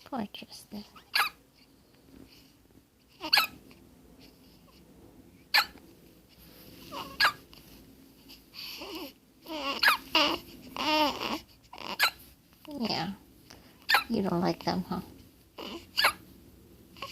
Poor Tristan. Yeah, you don't like them, huh?